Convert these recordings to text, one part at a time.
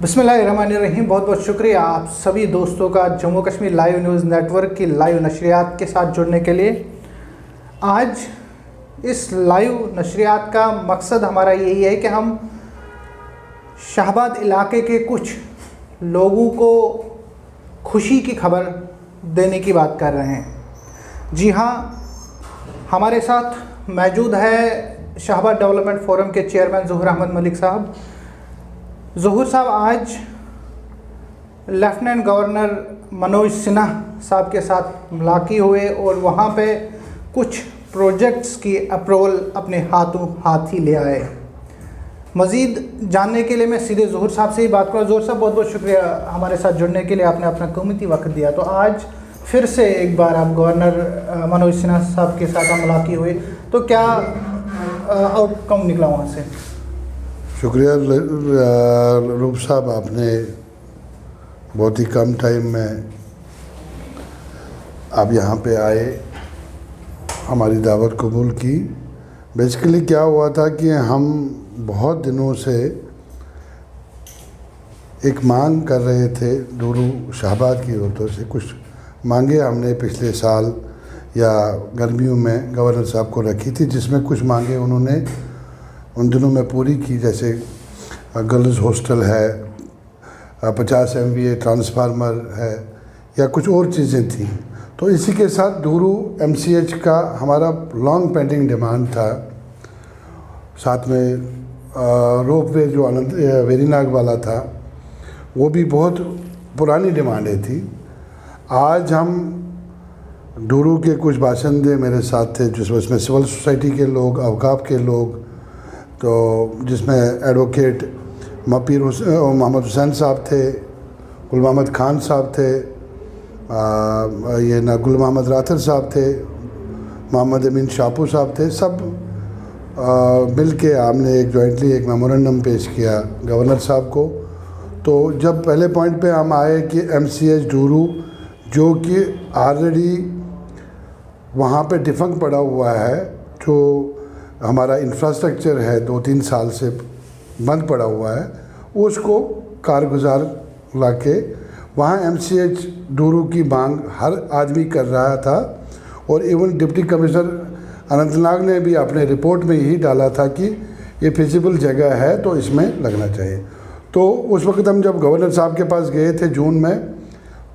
बिस्मिल्लाहिर्रहमानिर्रहीम। बहुत बहुत शुक्रिया आप सभी दोस्तों का Jammu Kashmir live news network की लाइव नशरियात के साथ जुड़ने के लिए। आज इस लाइव नशरियात का मकसद हमारा यही है कि हम शाहबाद इलाके के कुछ लोगों को खुशी की खबर देने की बात कर रहे हैं। जी हाँ, हमारे साथ मौजूद है शाहबाद डेवलपमेंट फोरम के चेयरमैन ज़हूर अहमद मलिक साहब। ज़हूर साहब आज लेफ्टिनेंट गवर्नर मनोज सिन्हा साहब के साथ मुलाकात हुए और वहाँ पे कुछ प्रोजेक्ट्स की अप्रूवल अपने हाथों हाथ ही ले आए। मज़ीद जानने के लिए मैं सीधे ज़हूर साहब से ही बात करूँ। ज़हूर साहब बहुत बहुत शुक्रिया हमारे साथ जुड़ने के लिए, आपने अपना कीमती वक्त दिया। तो आज फिर से एक बार आप गवर्नर मनोज सिन्हा साहब के साथ मुलाकात हुए, तो क्या आउटकम निकला वहाँ से? शुक्रिया रूप साहब, आपने बहुत ही कम टाइम में आप यहाँ पे आए, हमारी दावत कबूल की। बेसिकली क्या हुआ था कि हम बहुत दिनों से एक मांग कर रहे थे डूरू शाहबाद की तरफ से। कुछ मांगे हमने पिछले साल या गर्मियों में गवर्नर साहब को रखी थी, जिसमें कुछ मांगे उन्होंने उन दिनों में पूरी की, जैसे गर्ल्स हॉस्टल है, 50 MVA ट्रांसफार्मर है या कुछ और चीज़ें थी। तो इसी के साथ डूरू MCH का हमारा लॉन्ग पेंडिंग डिमांड था। साथ में रोपवे जो अनंत वेरीनाग वाला था, वो भी बहुत पुरानी डिमांडें थी। आज हम डूरू के कुछ बाशिंदे मेरे साथ थे, जिसमें सिविल सोसाइटी के लोग, अवकाफ के लोग, तो जिसमें एडवोकेट मोहम्मद हुसैन साहब थे, गुल मोहम्मद खान साहब थे, गुल मोहम्मद राथर साहब थे, मोहम्मद अमीन शापू साहब थे। सब मिल के हमने एक जॉइंटली एक मेमोरेंडम पेश किया गवर्नर साहब को। तो जब पहले पॉइंट पे हम आए कि MCH डूरू, जो कि ऑलरेडी वहाँ पे डिफंक पड़ा हुआ है, जो हमारा इंफ्रास्ट्रक्चर है 2-3 साल से बंद पड़ा हुआ है, उसको कारगुजार लाके वहाँ MCH डूरू की मांग हर आदमी कर रहा था। और इवन डिप्टी कमिश्नर अनंतनाग ने भी अपने रिपोर्ट में यही डाला था कि ये फिजिबल जगह है तो इसमें लगना चाहिए। तो उस वक्त हम जब गवर्नर साहब के पास गए थे जून में,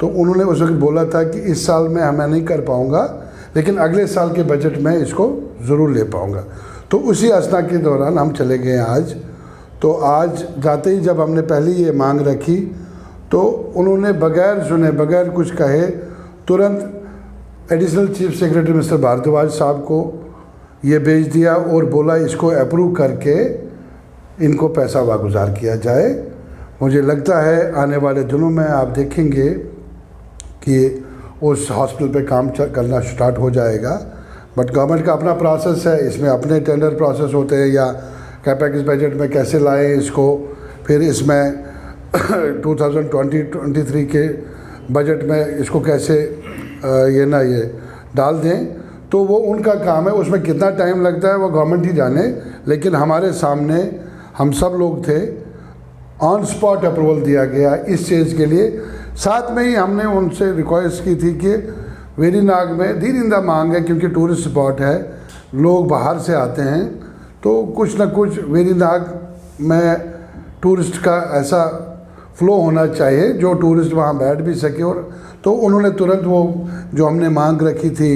तो उन्होंने उस वक्त बोला था कि इस साल में मैं नहीं कर पाऊँगा, लेकिन अगले साल के बजट में इसको ज़रूर ले पाऊँगा। तो उसी असना के दौरान हम चले गए आज। तो आज जाते ही जब हमने पहली ये मांग रखी, तो उन्होंने बगैर सुने, बगैर कुछ कहे, तुरंत additional chief secretary mister Bhardwaj साहब को ये भेज दिया और बोला इसको अप्रूव करके इनको पैसा वागुजार किया जाए। मुझे लगता है आने वाले दिनों में आप देखेंगे कि उस हॉस्पिटल पे काम करना स्टार्ट हो जाएगा। बट गवर्नमेंट का अपना प्रोसेस है, इसमें अपने टेंडर प्रोसेस होते हैं, या कैपेक्स बजट में कैसे लाएं इसको, फिर इसमें 2020-23 के बजट में इसको कैसे ये डाल दें। तो वो उनका काम है, उसमें कितना टाइम लगता है वो गवर्नमेंट ही जाने। लेकिन हमारे सामने हम सब लोग थे, ऑन स्पॉट अप्रूवल दिया गया इस चीज़ के लिए। साथ में ही हमने उनसे रिक्वेस्ट की थी कि वेरीनाग में दीनिंदा मांग है, क्योंकि टूरिस्ट स्पॉट है, लोग बाहर से आते हैं, तो कुछ ना कुछ वेरीनाग में टूरिस्ट का ऐसा फ़्लो होना चाहिए जो टूरिस्ट वहाँ बैठ भी सके। और तो उन्होंने तुरंत वो जो हमने मांग रखी थी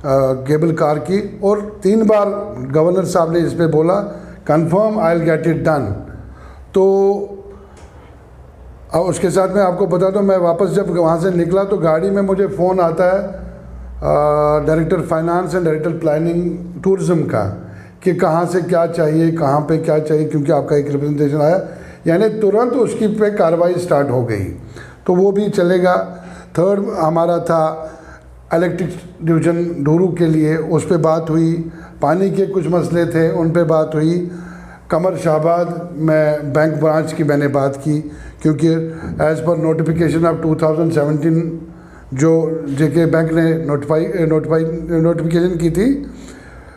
केबल कार की, और 3 बार गवर्नर साहब ने इस पर बोला confirm I will get it done. तो और उसके साथ मैं आपको बता दूं, मैं वापस जब वहाँ से निकला तो गाड़ी में मुझे फ़ोन आता है director finance and director planning tourism का, कि कहाँ से क्या चाहिए, कहाँ पे क्या चाहिए, क्योंकि आपका एक रिप्रेजेंटेशन आया, यानी तुरंत उसकी पे कार्रवाई स्टार्ट हो गई। तो वो भी चलेगा। थर्ड हमारा था इलेक्ट्रिक डिवीज़न डूरू के लिए, उस पर बात हुई। पानी के कुछ मसले थे, उन पर बात हुई। कमर शाहबाद में बैंक ब्रांच की मैंने बात की, क्योंकि एज़ पर नोटिफिकेशन ऑफ 2017 जो जेके बैंक ने नोटिफिकेशन की थी,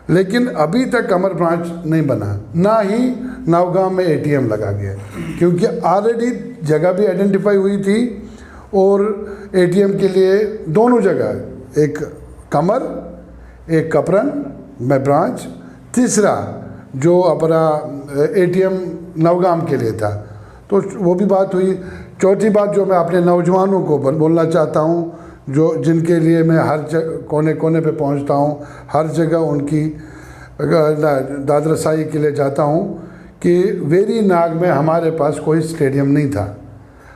लेकिन अभी तक कमर ब्रांच नहीं बना, ना ही नवगांव में एटीएम लगा गया, क्योंकि ऑलरेडी जगह भी आइडेंटिफाई हुई थी और एटीएम के लिए दोनों जगह, एक कमर, एक कपरन में ब्रांच, तीसरा जो अपना एटीएम नवगांव के लिए था, तो वो भी बात हुई। चौथी बात जो मैं अपने नौजवानों को बोलना चाहता हूँ, जो जिनके लिए मैं हर कोने कोने पे पहुँचता हूँ, हर जगह उनकी दादरसाई के लिए जाता हूँ, कि वेरीनाग में हमारे पास कोई स्टेडियम नहीं था।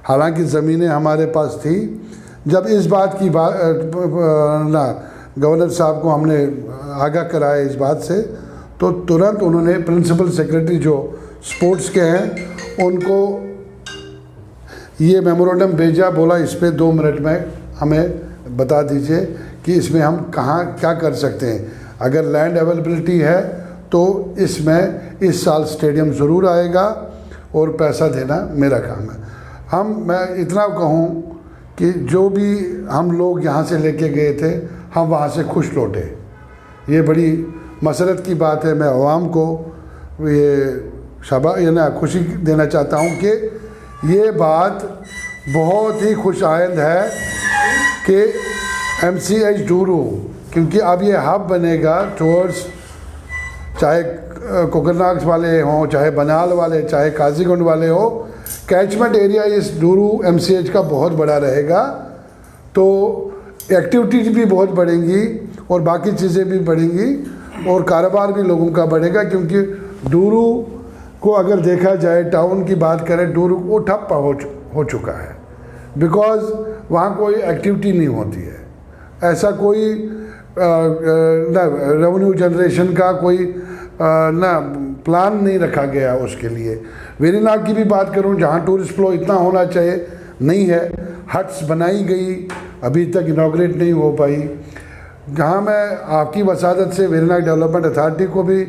हालांकि ज़मीनें हमारे पास थी। जब इस बात की गवर्नर साहब को हमने आगाह कराया इस बात से, तो तुरंत उन्होंने प्रिंसिपल सेक्रेटरी जो स्पोर्ट्स के हैं उनको ये मेमोरेंडम भेजा, बोला इस पे 2 मिनट में हमें बता दीजिए कि इसमें हम कहाँ क्या कर सकते हैं। अगर लैंड अवेलेबिलिटी है तो इसमें इस साल स्टेडियम ज़रूर आएगा और पैसा देना मेरा काम है। मैं इतना कहूँ कि जो भी हम लोग यहाँ से लेके गए थे, हम वहाँ से खुश लौटे। ये बड़ी मसरत की बात है। मैं अवाम को ये खुशी देना चाहता हूँ कि ये बात बहुत ही खुश आइंद है कि MCH डूरू, क्योंकि अब ये हब बनेगा टूवर्ड्स, चाहे कोकरनाग वाले हों, चाहे बनाल वाले, चाहे काजीगुंड वाले हो, कैचमेंट एरिया इस डूरू MCH का बहुत बड़ा रहेगा। तो एक्टिविटीज भी बहुत बढ़ेंगी और बाकी चीज़ें भी बढ़ेंगी और कारोबार भी लोगों का बढ़ेगा, क्योंकि डूरू को अगर देखा जाए, टाउन की बात करें, डूरू वो ठप्पा हो चुका है, बिकॉज़ वहाँ कोई एक्टिविटी नहीं होती है। ऐसा कोई ना रेवेन्यू जनरेशन का कोई ना प्लान नहीं रखा गया उसके लिए। वेरीनाग की भी बात करूं, जहां टूरिस्ट फ्लो इतना होना चाहिए नहीं है। हट्स बनाई गई, अभी तक इनॉग्रेट नहीं हो पाई। जहां मैं आपकी वसादत से वेरीनाग डेवलपमेंट अथॉरिटी को भी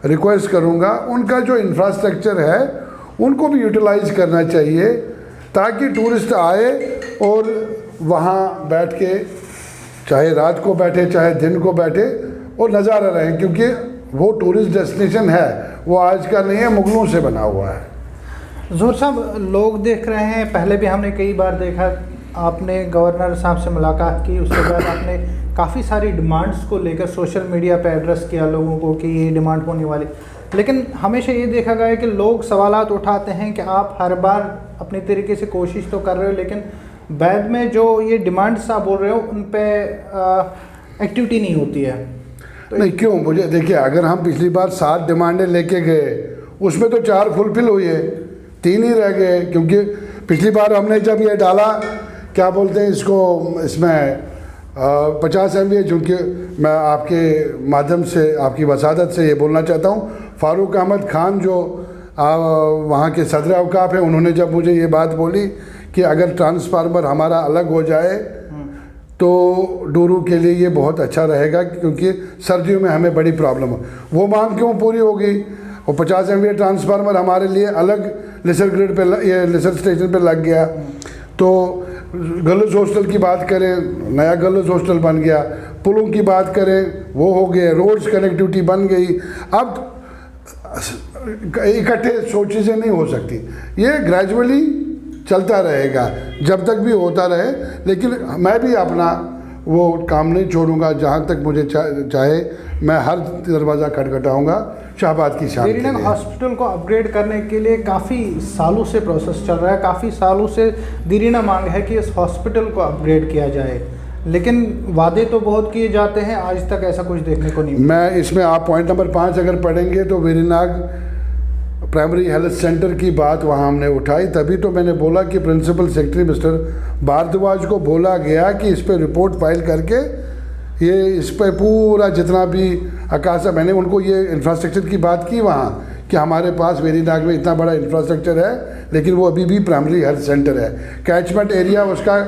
रिक्वेस्ट करूंगा, उनका जो इंफ्रास्ट्रक्चर है उनको भी यूटिलाइज करना चाहिए, ताकि टूरिस्ट आए और वहाँ बैठ के, चाहे रात को बैठे चाहे दिन को बैठे, और नज़ारा रहे, क्योंकि वो टूरिस्ट डेस्टिनेशन है, वो आज का नहीं है, मुगलों से बना हुआ है। ज़ोहर साहब, लोग देख रहे हैं, पहले भी हमने कई बार देखा, आपने गवर्नर साहब से मुलाकात की, उसके बाद आपने काफ़ी सारी डिमांड्स को लेकर सोशल मीडिया पे एड्रेस किया लोगों को कि ये डिमांड होने वाली, लेकिन हमेशा ये देखा गया है कि लोग सवालात उठाते हैं कि आप हर बार अपने तरीके से कोशिश तो कर रहे हो, लेकिन बाद में जो ये डिमांड्स आप बोल रहे हो उन पे एक्टिविटी नहीं होती है। तो नहीं, क्यों? मुझे देखिए, अगर हम पिछली बार 7 डिमांडें लेके गए, उसमें तो 4 फुलफिल हुई है, 3 ही रह गए। क्योंकि पिछली बार हमने जब ये डाला, क्या बोलते हैं इसको, इसमें 50 MVA, चूँकि मैं आपके माध्यम से, आपकी वसादत से ये बोलना चाहता हूँ, फारूक अहमद खान जो वहाँ के सदर अवकाफ हैं, उन्होंने जब मुझे ये बात बोली कि अगर ट्रांसफार्मर हमारा अलग हो जाए तो डूरू के लिए ये बहुत अच्छा रहेगा, क्योंकि सर्दियों में हमें बड़ी प्रॉब्लम हो। वो मांग क्यों पूरी हो गई? और 50 MVA ट्रांसफार्मर हमारे लिए अलग लेसर ग्रिड पे, ये लेसर स्टेशन पे लग गया। तो गर्ल्स हॉस्टल की बात करें, नया गर्ल्स हॉस्टल बन गया। पुलों की बात करें, वो हो गए। रोड्स कनेक्टिविटी बन गई। अब इकट्ठे सो चीज़ें नहीं हो सकती, ये ग्रेजुअली चलता रहेगा, जब तक भी होता रहे। लेकिन मैं भी अपना वो काम नहीं छोड़ूंगा, जहाँ तक मुझे चाहे मैं हर दरवाज़ा खटखटाऊंगा शाहबाद की शान। वेरीनाग हॉस्पिटल को अपग्रेड करने के लिए काफ़ी सालों से प्रोसेस चल रहा है, काफ़ी सालों से दीरीना मांग है कि इस हॉस्पिटल को अपग्रेड किया जाए, लेकिन वादे तो बहुत किए जाते हैं, आज तक ऐसा कुछ देखने को नहीं। मैं इसमें आप पॉइंट नंबर 5 अगर पढ़ेंगे तो वेरीनाग प्राइमरी हेल्थ सेंटर की बात वहाँ हमने उठाई। तभी तो मैंने बोला कि प्रिंसिपल सेक्रेटरी मिस्टर भारद्वाज को बोला गया कि इस पर रिपोर्ट फाइल करके ये इस पर पूरा जितना भी अकासा, मैंने उनको ये इंफ्रास्ट्रक्चर की बात की वहाँ कि हमारे पास वेरीनाग में इतना बड़ा इंफ्रास्ट्रक्चर है, लेकिन वो अभी भी प्राइमरी हेल्थ सेंटर है। कैचमेंट एरिया उसका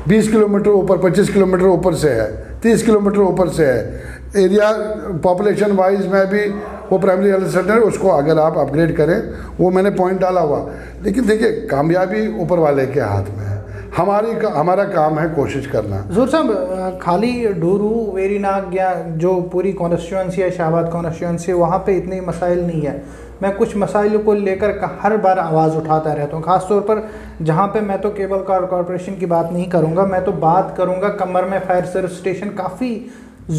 20 किलोमीटर ऊपर, 25 किलोमीटर ऊपर से है, 30 किलोमीटर ऊपर से है। एरिया पॉपुलेशन वाइज में भी वो प्राइमरी हेल्थ सेंटर है, उसको अगर आप अपग्रेड करें, वो मैंने पॉइंट डाला हुआ। लेकिन देखिए, कामयाबी ऊपर वाले के हाथ में है। हमारा काम है कोशिश करना। ज़रूर साहब, खाली डूरू, वेरीनाग या जो पूरी कॉन्स्टिट्यूंसी है, शाहबाद कॉन्स्टिट्यूंसी, वहाँ पे इतने मसाइल नहीं है। मैं कुछ मसाइलों को लेकर हर बार आवाज़ उठाता रहता हूँ, ख़ास तौर पर जहाँ पे मैं तो केबल कार कॉरपोरेशन की बात नहीं करूँगा, मैं तो बात करूँगा कमर में फायर सर्विस स्टेशन काफ़ी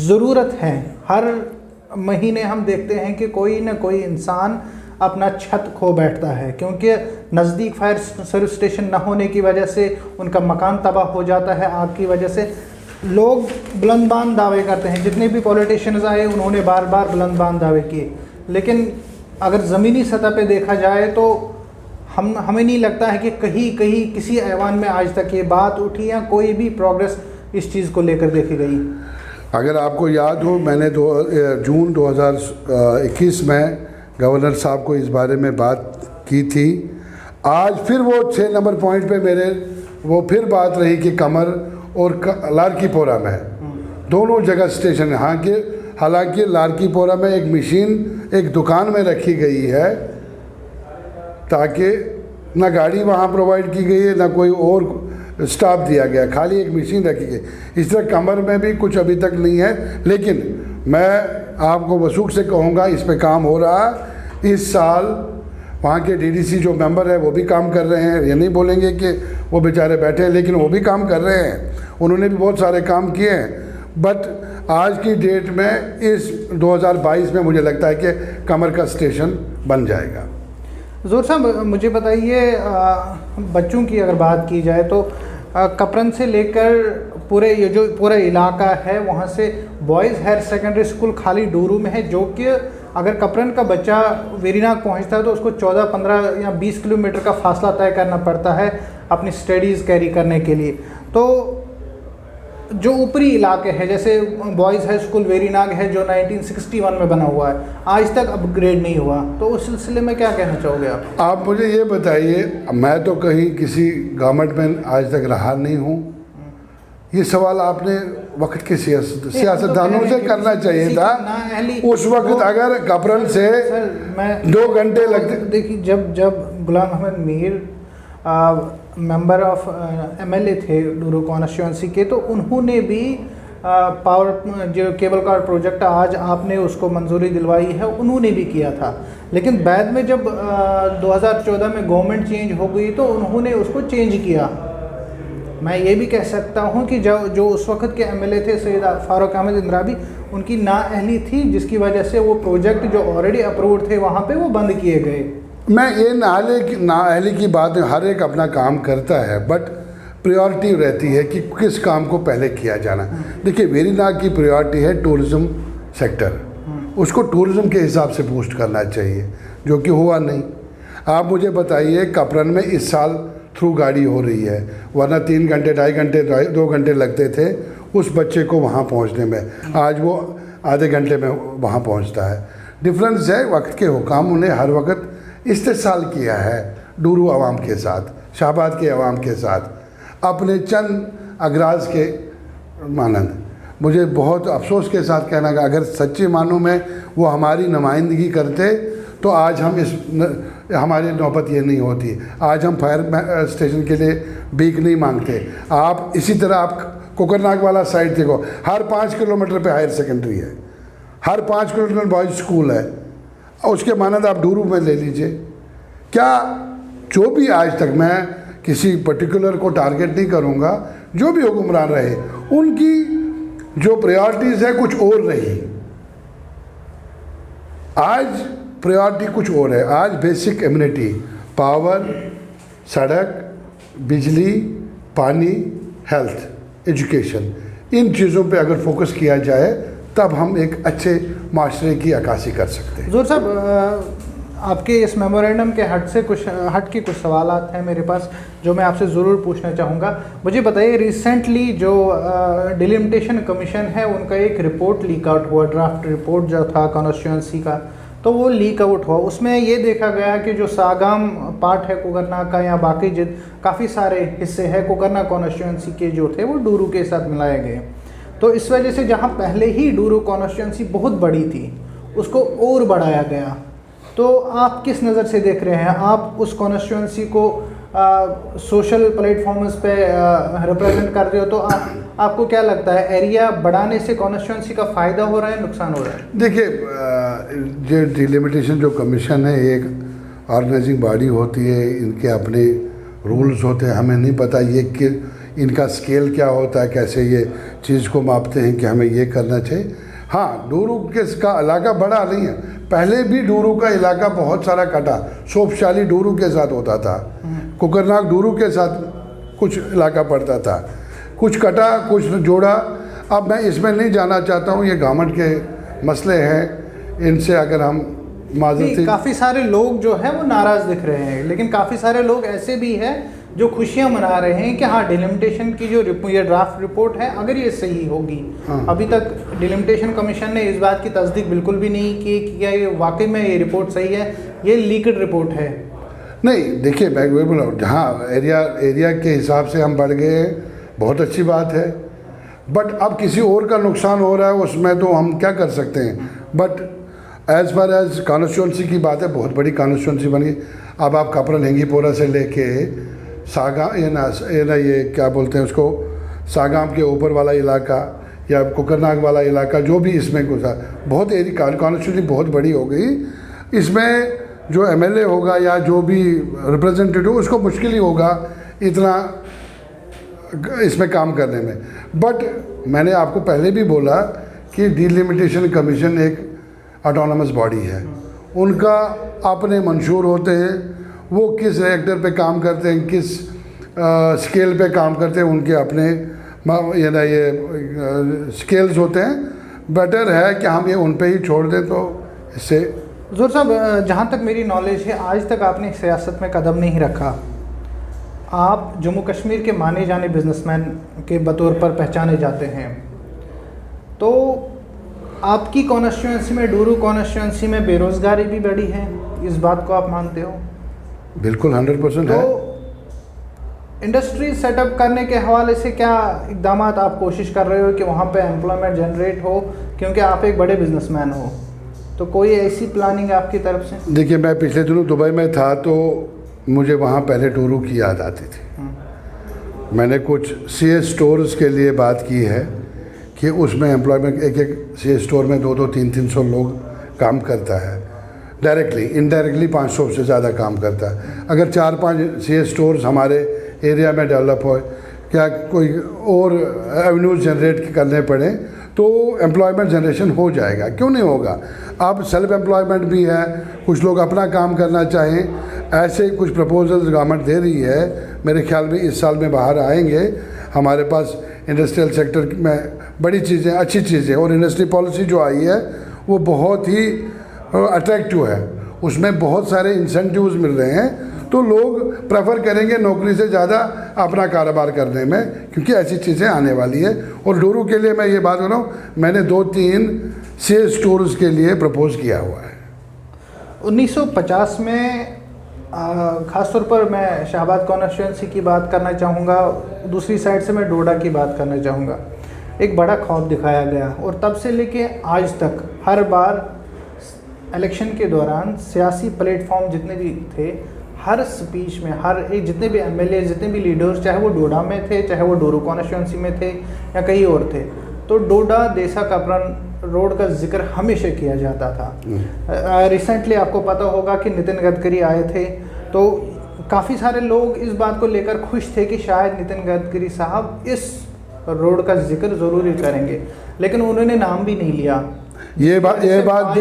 ज़रूरत है। हर महीने हम देखते हैं कि कोई ना कोई इंसान अपना छत खो बैठता है, क्योंकि नज़दीक फायर सर्विस स्टेशन न होने की वजह से उनका मकान तबाह हो जाता है आग की वजह से। लोग बुलंदबान दावे करते हैं, जितने भी पॉलिटिशियंस आए उन्होंने बार बार बुलंदबान दावे किए, लेकिन अगर ज़मीनी सतह पे देखा जाए तो हमें नहीं लगता है कि कहीं किसी ऐवान में आज तक ये बात उठी या कोई भी प्रोग्रेस इस चीज़ को लेकर देखी गई। अगर आपको याद हो, मैंने जून 2021 में गवर्नर साहब को इस बारे में बात की थी। आज फिर वो 6 नंबर पॉइंट पे वो फिर बात रही कि कमर और लारकीपोरा में दोनों जगह स्टेशन है। हालांकि लारकीपोरा में एक मशीन एक दुकान में रखी गई है, ताकि ना गाड़ी वहाँ प्रोवाइड की गई है ना कोई और स्टाफ दिया गया, खाली एक मशीन रखी गई। इस तरह कमर में भी कुछ अभी तक नहीं है, लेकिन मैं आपको वसूख से कहूँगा इस पे काम हो रहा है। इस साल वहाँ के डीडीसी जो मेंबर है वो भी काम कर रहे हैं, ये नहीं बोलेंगे कि वो बेचारे बैठे हैं, लेकिन वो भी काम कर रहे हैं। उन्होंने भी बहुत सारे काम किए हैं। बट आज की डेट में इस 2022 में मुझे लगता है कि कमर का स्टेशन बन जाएगा। ज़ोर साहब, मुझे बताइए, बच्चों की अगर बात की जाए तो कपरन से लेकर पूरे ये जो पूरा इलाका है, वहाँ से बॉयज़ हायर सेकेंडरी स्कूल खाली डूरू में है, जो कि अगर कपरन का बच्चा वेरीनाग पहुँचता है तो उसको 14, 15 या 20 किलोमीटर का फासला तय करना पड़ता है अपनी स्टडीज़ कैरी करने के लिए। तो जो ऊपरी इलाके हैं, जैसे बॉयज़ हाई स्कूल वेरीनाग है जो 1961 में बना हुआ है, आज तक अपग्रेड नहीं हुआ, तो उस सिलसिले में क्या कहना चाहोगे आप? आप मुझे ये बताइए, मैं तो कहीं किसी गवर्नमेंट में आज तक रहा नहीं हूँ। ये सवाल आपने वक्त के सियासतदानों से करना चाहिए था। उस वक्त अगर कपरन से 2 घंटे लगते। देखिए, जब Ghulam Ahmad Mir member of MLA थे डूरू कॉन्स्टिट्यूंसी के, तो उन्होंने भी पावर जो केबल कार प्रोजेक्ट आज आपने उसको मंजूरी दिलवाई है, उन्होंने भी किया था। लेकिन बाद में जब 2014 में गवर्नमेंट चेंज हो गई तो उन्होंने उसको चेंज किया। मैं ये भी कह सकता हूँ कि जो उस वक्त के MLA थे सैयद फारूक अहमद इंद्राबी, उनकी नाअहली थी, जिसकी वजह से वो प्रोजेक्ट जो ऑलरेडी अप्रूव्ड थे वहाँ पे वो बंद किए गए। मैं ये नाअहली की बात, हर एक अपना काम करता है, बट प्रायोरिटी रहती है कि किस काम को पहले किया जाना। देखिए, वेरीनाग की प्रायोरिटी है टूरिज़्म सेक्टर, उसको टूरिज़्म के हिसाब से बूस्ट करना चाहिए, जो कि हुआ नहीं। आप मुझे बताइए, कपरन में इस साल थ्रू गाड़ी हो रही है, वरना 3 घंटे 2.5 घंटे 2 घंटे लगते थे उस बच्चे को वहाँ पहुँचने में, आज वो आधे घंटे में वहाँ पहुँचता है। डिफरेंस है वक्त के हुकाम ने हर वक्त इस्तेसाल किया है डूरू आवाम के साथ, शाहबाद के आवाम के साथ, अपने चंद अगराज के मानंद। मुझे बहुत अफसोस के साथ कहना कि अगर सच्चे मानों में वो हमारी नुमाइंदगी करते तो आज हम हमारी नौबत ये नहीं होती। आज हम फायर स्टेशन के लिए भीख नहीं मांगते। आप इसी तरह आप कोकरनाग वाला साइड देखो, हर 5 किलोमीटर पे हायर सेकेंडरी है, हर 5 किलोमीटर बॉयज स्कूल है, और उसके मानद आप डूरू में ले लीजिए। क्या जो भी आज तक, मैं किसी पर्टिकुलर को टारगेट नहीं करूँगा, जो भी हुक्मरान रहे उनकी जो प्रायोरिटीज़ है कुछ और रही। आज प्रायोरिटी कुछ और है। आज बेसिक एम्यूनिटी, पावर, सड़क, बिजली, पानी, हेल्थ, एजुकेशन, इन चीज़ों पे अगर फोकस किया जाए तब हम एक अच्छे माशरे की अक्कासी कर सकते हैं। ज़ोर साहब, आपके इस मेमोरेंडम के हट के कुछ सवालात हैं मेरे पास जो मैं आपसे ज़रूर पूछना चाहूँगा। मुझे बताइए, रिसेंटली जो डिलिमिटेशन कमीशन है उनका एक रिपोर्ट लीक आउट हुआ, ड्राफ्ट रिपोर्ट जो था कॉन्स्टिट्यूंसी का, तो वो लीक आउट हुआ। उसमें ये देखा गया कि जो सागाम पार्ट है कोकरनाग का या बाकी काफ़ी सारे हिस्से हैं कोकरनाग कॉन्स्टिट्यूंसी के जो थे वो डूरू के साथ मिलाए गए। तो इस वजह से जहाँ पहले ही डूरू कॉन्स्टिट्यूंसी बहुत बड़ी थी उसको और बढ़ाया गया। तो आप किस नज़र से देख रहे हैं? आप उस कॉन्स्टिट्यूंसी को सोशल प्लेटफॉर्म्स पे रिप्रेजेंट कर रहे हो, तो आपको क्या लगता है एरिया बढ़ाने से कॉन्स्टिट्यूंसी का फ़ायदा हो रहा है, नुकसान हो रहा है? देखिए, जो डिलिमिटेशन जो कमीशन है, एक ऑर्गेनाइजिंग बॉडी होती है, इनके अपने रूल्स होते हैं। हमें नहीं पता ये कि इनका स्केल क्या होता है, कैसे ये चीज़ को मापते हैं कि हमें ये करना चाहिए। हाँ, डूरू का इलाका बड़ा नहीं है, पहले भी डूरू का इलाका बहुत सारा कटा। सोपशाली डूरू के साथ होता था, कुकरनाग डूरू के साथ कुछ इलाका पड़ता था, कुछ कटा कुछ जोड़ा। अब मैं इसमें नहीं जाना चाहता हूँ, ये गवर्नमेंट के मसले हैं, इनसे अगर हम माजरती। काफ़ी सारे लोग जो हैं वो नाराज़ दिख रहे हैं, लेकिन काफ़ी सारे लोग ऐसे भी हैं जो खुशियां मना रहे हैं कि हाँ, डिलिमिटेशन की जो ये ड्राफ्ट रिपोर्ट है, अगर ये सही होगी। हाँ। अभी तक डिलिमिटेशन कमीशन ने इस बात की तस्दीक बिल्कुल भी नहीं की कि क्या ये वाकई में ये रिपोर्ट सही है, ये लीक्ड रिपोर्ट है। नहीं, देखिए, मैं वही बोला, जहाँ एरिया के हिसाब से हम बढ़ गए हैं, बहुत अच्छी बात है। बट अब किसी और का नुकसान हो रहा है, उसमें तो हम क्या कर सकते हैं। But as far as constituency की बात है, बहुत बड़ी कॉन्स्टिट्यूंसी बनी। अब आप कपरन हेंगीपोरा से लेके सागाम, ये क्या बोलते हैं उसको, सागाम के ऊपर वाला इलाका या कुकरनाग वाला इलाका, जो भी इसमें घुसा, बहुत एरिया कॉन्स्टिट्यूंसी बहुत बड़ी हो गई। इसमें जो एमएलए होगा या जो भी रिप्रेजेंटेटिव, उसको मुश्किल ही होगा इतना इसमें काम करने में। बट मैंने आपको पहले भी बोला कि डिलिमिटेशन कमीशन एक ऑटोनमस बॉडी है, उनका अपने मंशूर होते हैं, वो किस रेक्टर पे काम करते हैं, किस स्केल पे काम करते हैं, उनके अपने ये स्केल्स होते हैं। बेटर है कि हम ये उन पे ही छोड़ दें, तो इससे। ज़ोर साहब, जहाँ तक मेरी नॉलेज है, आज तक आपने सियासत में कदम नहीं रखा। आप जम्मू कश्मीर के माने जाने बिजनेसमैन के बतौर पर पहचाने जाते हैं, तो आपकी कॉन्स्टिट्यूंसी में, डूरू कॉन्स्टिट्यूंसी में बेरोज़गारी भी बढ़ी है, इस बात को आप मानते हो? बिल्कुल 100% है। तो इंडस्ट्री सेटअप करने के हवाले से क्या इकदाम आप कोशिश कर रहे हो कि वहाँ पे एम्प्लॉयमेंट जनरेट हो, क्योंकि आप एक बड़े बिजनेसमैन हो, तो कोई ऐसी प्लानिंग आपकी तरफ से? देखिए, मैं पिछले दिनों दुबई में था, तो मुझे वहाँ पहले डूरू की याद आती थी। मैंने कुछ सीएस स्टोर्स के लिए बात की है कि उसमें एम्प्लॉयमेंट, एक सीएस स्टोर में 200, 300 लोग काम करता है, डायरेक्टली। इनडायरेक्टली 500 से ज़्यादा काम करता है। अगर 4-5 सीएस स्टोर्स हमारे एरिया में डेवलप हो, क्या कोई और एवेन्यूज जनरेट करने पड़े, तो एम्प्लॉयमेंट जनरेशन हो जाएगा, क्यों नहीं होगा। अब सेल्फ एम्प्लॉयमेंट भी है, कुछ लोग अपना काम करना चाहें, ऐसे कुछ प्रपोजल्स गवर्नमेंट दे रही है। मेरे ख्याल में इस साल में बाहर आएंगे। हमारे पास इंडस्ट्रियल सेक्टर में बड़ी चीज़ें, अच्छी चीज़ें, और इंडस्ट्री पॉलिसी जो आई है वो बहुत ही अट्रैक्टिव है। उसमें बहुत सारे इंसेंटिव्स मिल रहे हैं, तो लोग प्रेफर करेंगे नौकरी से ज़्यादा अपना कारोबार करने में, क्योंकि ऐसी चीज़ें आने वाली है। और डूरू के लिए मैं ये बात कर रहा हूँ, मैंने 2-3 सेल्स स्टोर्स के लिए प्रपोज किया हुआ है। 1950 में ख़ासतौर पर मैं शाहबाद कॉन्स्टिट्यूंसी की बात करना चाहूँगा, दूसरी साइड से मैं डोडा की बात करना चाहूँगा। एक बड़ा ख्वाब दिखाया गया, और तब से लेके आज तक हर बार इलेक्शन के दौरान सियासी प्लेटफॉर्म जितने भी थे, हर स्पीच में हर एक, जितने भी एमएलए, जितने भी लीडर्स, चाहे वो डोडा में थे, चाहे वो डूरू कॉन्स्टिट्यूंसी में थे या कहीं और थे, तो डोडा देसा कपरन रोड का जिक्र हमेशा किया जाता था। रिसेंटली आपको पता होगा कि नितिन गडकरी आए थे, तो काफ़ी सारे लोग इस बात को लेकर खुश थे कि शायद नितिन गडकरी साहब इस रोड का जिक्र ज़रूर करेंगे, लेकिन उन्होंने नाम भी नहीं लिया। ये बात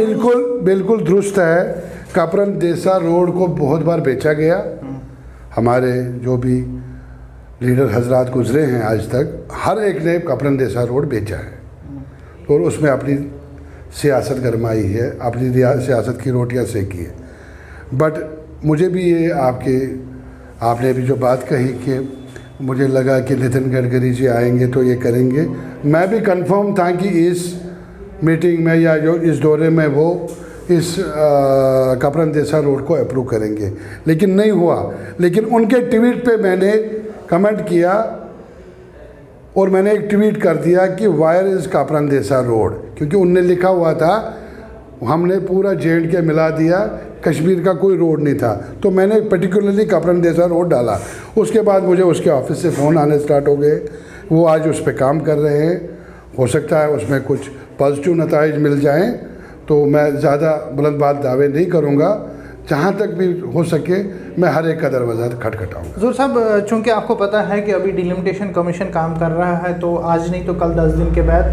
बिल्कुल दुरुस्त है। कपरन देसा रोड को बहुत बार बेचा गया। हमारे जो भी लीडर हजरात गुजरे हैं आज तक, हर एक ने कपरन देसा रोड बेचा है, और उसमें अपनी सियासत गरमाई है, अपनी सियासत की रोटियां सेकी है। बट मुझे भी ये आपने भी जो बात कही कि मुझे लगा कि नितिन गडकरी जी आएंगे तो ये करेंगे, मैं भी कंफर्म था कि इस मीटिंग में या जो इस दौरे में वो इस कपरन देसा रोड को अप्रूव करेंगे, लेकिन नहीं हुआ। लेकिन उनके ट्वीट पे मैंने कमेंट किया, और मैंने एक ट्वीट कर दिया कि वायर इज़ कपरन देसा रोड, क्योंकि उनने लिखा हुआ था, हमने पूरा J&K मिला दिया कश्मीर का कोई रोड नहीं था, तो मैंने पर्टिकुलरली कपरन जैसा रोड डाला। उसके बाद मुझे उसके ऑफिस से फ़ोन आने स्टार्ट हो गए, वो आज उस पर काम कर रहे हैं। हो सकता है उसमें कुछ पॉजिटिव नताइज मिल जाएं, तो मैं ज़्यादा बुलंदबाज़ दावे नहीं करूँगा। जहाँ तक भी हो सके मैं हर एक का दरवाज़ा खटखटाऊँगा। हजूर साहब, चूँकि आपको पता है कि अभी डिलिमिटेशन कमीशन काम कर रहा है, तो आज नहीं तो कल 10 दिन के बाद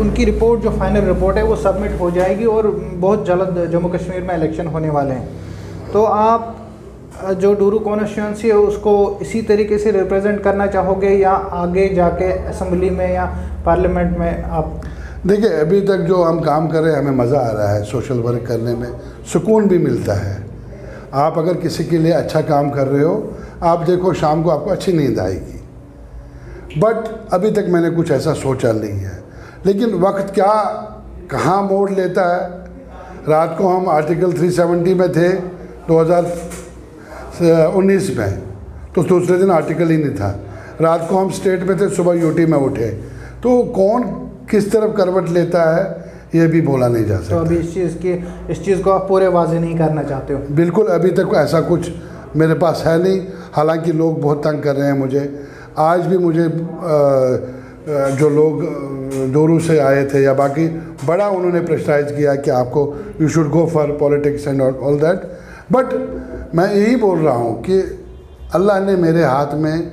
उनकी रिपोर्ट, जो फाइनल रिपोर्ट है, वो सबमिट हो जाएगी और बहुत जल्द जम्मू कश्मीर में इलेक्शन होने वाले हैं। तो आप जो डूरू कॉन्स्टिट्यूंसी है उसको इसी तरीके से रिप्रेजेंट करना चाहोगे या आगे जाके असेंबली में या पार्लियामेंट में आप? देखिए, अभी तक जो हम काम कर रहे हैं हमें मज़ा आ रहा है, सोशल वर्क करने में सुकून भी मिलता है। आप अगर किसी के लिए अच्छा काम कर रहे हो, आप देखो शाम को आपको अच्छी नींद आएगी। बट अभी तक मैंने कुछ ऐसा सोचा नहीं है, लेकिन वक्त क्या कहाँ मोड़ लेता है। रात को हम आर्टिकल 370 में थे 2019 में, तो दूसरे दिन आर्टिकल ही नहीं था। रात को हम स्टेट में थे, सुबह यूटी में उठे। तो कौन किस तरफ करवट लेता है ये भी बोला नहीं जा सकता। तो अभी इस चीज़ को आप पूरे वाजे नहीं करना चाहते हो? बिल्कुल, अभी तक ऐसा कुछ मेरे पास है नहीं। हालांकि लोग बहुत तंग कर रहे हैं मुझे। आज भी मुझे जो लोग डोरू से आए थे या बाकी बड़ा उन्होंने प्रेशराइज किया कि आपको you should go for politics and all that. But मैं यही बोल रहा हूँ कि अल्लाह ने मेरे हाथ में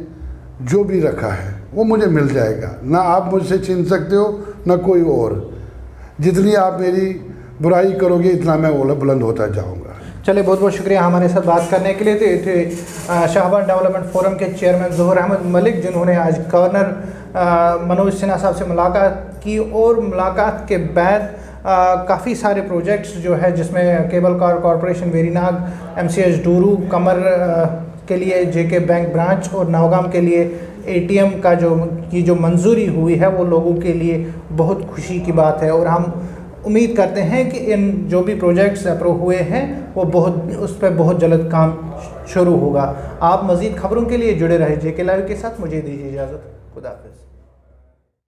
जो भी रखा है वो मुझे मिल जाएगा। ना आप मुझसे छीन सकते हो ना कोई और। जितनी आप मेरी बुराई करोगे इतना मैं बुलंद होता जाऊंगा। चलिए, बहुत बहुत शुक्रिया हमारे साथ बात करने के लिए। तो ये थे शाहबाद डेवलपमेंट फोरम के चेयरमैन ज़ोहर अहमद मलिक, जिन्होंने आज गवर्नर मनोज सिन्हा साहब से मुलाकात की और मुलाकात के बाद काफ़ी सारे प्रोजेक्ट्स जो है, जिसमें cable car corporation Verinag, MCH Dooru, कमर के लिए JK बैंक ब्रांच और नौगाम के लिए ATM का जो मंजूरी हुई है, वो लोगों के लिए बहुत खुशी की बात है। और हम उम्मीद करते हैं कि इन जो भी प्रोजेक्ट्स अप्रूव हुए हैं वो उस पर बहुत जल्द काम शुरू होगा। आप मज़ीद खबरों के लिए जुड़े रहे JK लाइव के साथ। मुझे दीजिए इजाज़त। खुदा हाफ़िज़।